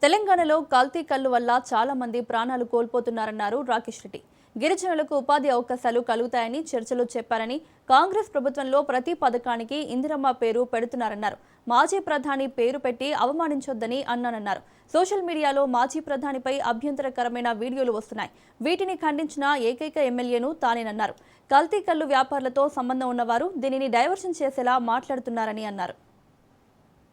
తెలంగాణలో కల్తీ కల్లు వల్ల చాలా మంది ప్రాణాలు కోల్పోతున్నారన్నారు రాకేష్ రెడ్డి. గిరిజనులకు ఉపాధి అవకాశాలు కలుగుతాయని చర్చలో చెప్పారని, కాంగ్రెస్ ప్రభుత్వంలో ప్రతి పథకానికి ఇందిరమ్మ పేరు పెడుతున్నారన్నారు. మాజీ ప్రధాని పేరు పెట్టి అవమానించొద్దని అన్నానన్నారు. సోషల్ మీడియాలో మాజీ ప్రధానిపై అభ్యంతరకరమైన వీడియోలు వస్తున్నాయి. వీటిని ఖండించిన ఏకైక ఎమ్మెల్యేను తానేనన్నారు. కల్తీ కల్లు వ్యాపారులతో సంబంధం ఉన్నవారు దీనిని డైవర్షన్ చేసేలా మాట్లాడుతున్నారని అన్నారు.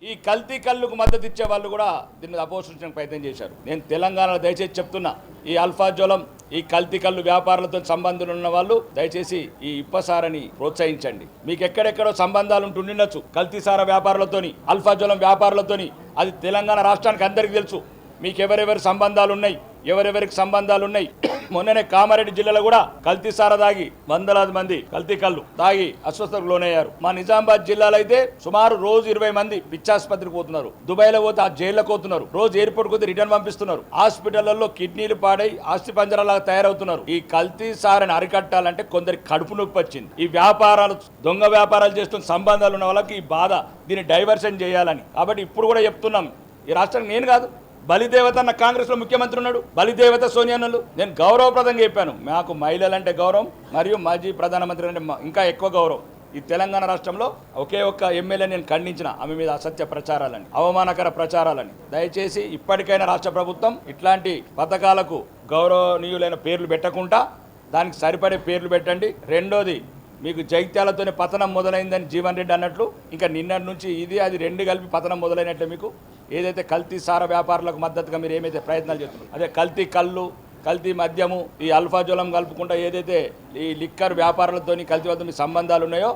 ఈ కల్తీ కళ్ళుకు మద్దతు ఇచ్చే వాళ్ళు కూడా దీన్ని అపోజించడానికి ప్రయత్నం చేశారు. నేను తెలంగాణలో దయచేసి చెప్తున్నా, ఈ అల్ఫాజోలం ఈ కల్తీ కళ్ళు వ్యాపారులతో సంబంధాలు ఉన్న వాళ్ళు దయచేసి ఈ ఇప్పసారని ప్రోత్సహించండి. మీకు ఎక్కడెక్కడో సంబంధాలు ఉంటుండొచ్చు కల్తీసార వ్యాపారులతోని, అల్ఫాజోలం వ్యాపారులతోని. అది తెలంగాణ రాష్ట్రానికి అందరికీ తెలుసు. మీకు ఎవరెవరి సంబంధాలు ఉన్నాయి, ఎవరెవరికి సంబంధాలు ఉన్నాయి. మొన్ననే కామారెడ్డి జిల్లాలో కూడా కల్తీ సారా తాగి వందలాది మంది కల్తీ కళ్ళు తాగి అస్వస్థతకు లోనయ్యారు. మా నిజామాబాద్ జిల్లాలో అయితే సుమారు రోజు 20 మంది పిచ్చాసుపత్రికి పోతున్నారు. దుబాయ్లో పోతే ఆ జైల్లోకి పోతున్నారు. రోజు ఎయిర్పోర్ట్ పోతే రిటర్న్ పంపిస్తున్నారు. హాస్పిటళ్లలో కిడ్నీలు పాడై ఆస్తి పంజరాలాగా తయారవుతున్నారు. ఈ కల్తీ సారని అరికట్టాలంటే కొందరికి కడుపు నొప్పి వచ్చింది. ఈ వ్యాపారాలు, దొంగ వ్యాపారాలు చేస్తున్న సంబంధాలు ఉన్న వాళ్ళకి ఈ బాధ, దీన్ని డైవర్షన్ చేయాలని. కాబట్టి ఇప్పుడు కూడా చెప్తున్నాం, ఈ రాష్ట్రానికి నేను కాదు, బలిదేవత అన్న కాంగ్రెస్లో ముఖ్యమంత్రి ఉన్నాడు. బలిదేవత సోనియాను నేను గౌరవప్రదంగా చెప్పాను, మాకు మహిళలంటే గౌరవం, మరియు మాజీ ప్రధానమంత్రి అంటే ఇంకా ఎక్కువ గౌరవం. ఈ తెలంగాణ రాష్ట్రంలో ఒకే ఒక్క ఎమ్మెల్యే నేను ఖండించిన ఆమె మీద అసత్య ప్రచారాలని, అవమానకర ప్రచారాలని. దయచేసి ఇప్పటికైనా రాష్ట్ర ప్రభుత్వం ఇట్లాంటి పథకాలకు గౌరవనీయులైన పేర్లు పెట్టకుండా దానికి సరిపడే పేర్లు పెట్టండి. రెండోది, మీకు జైత్యాలతోనే పతనం మొదలైందని జీవన్ రెడ్డి అన్నట్లు ఇంకా నిన్నటి నుంచి ఇది అది రెండు కలిపి పతనం మొదలైనట్లే. మీకు ఏదైతే కల్తీ సార వ్యాపారులకు మద్దతుగా మీరు ఏమైతే ప్రయత్నాలు చేస్తున్నారు, అదే కల్తీ కళ్ళు, కల్తీ మద్యము, ఈ అల్ఫాజోలం కలుపుకుంటా ఏదైతే ఈ లిక్కర్ వ్యాపారులతోని కల్తీ వద్ద మీ సంబంధాలు ఉన్నాయో,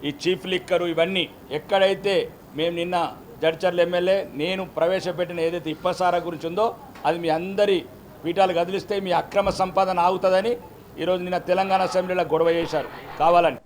ఈ చీఫ్ లిక్కరు, ఇవన్నీ ఎక్కడైతే మేము నిన్న జడ్చర్ల ఎమ్మెల్యే నేను ప్రవేశపెట్టిన ఏదైతే ఇప్పసారా గురించి ఉందో అది మీ అందరి పీఠాలు కదిలిస్తే మీ అక్రమ సంపాదన ఆగుతుందని ఈరోజు నిన్న తెలంగాణ అసెంబ్లీలో గొడవ చేశారు కావాలని.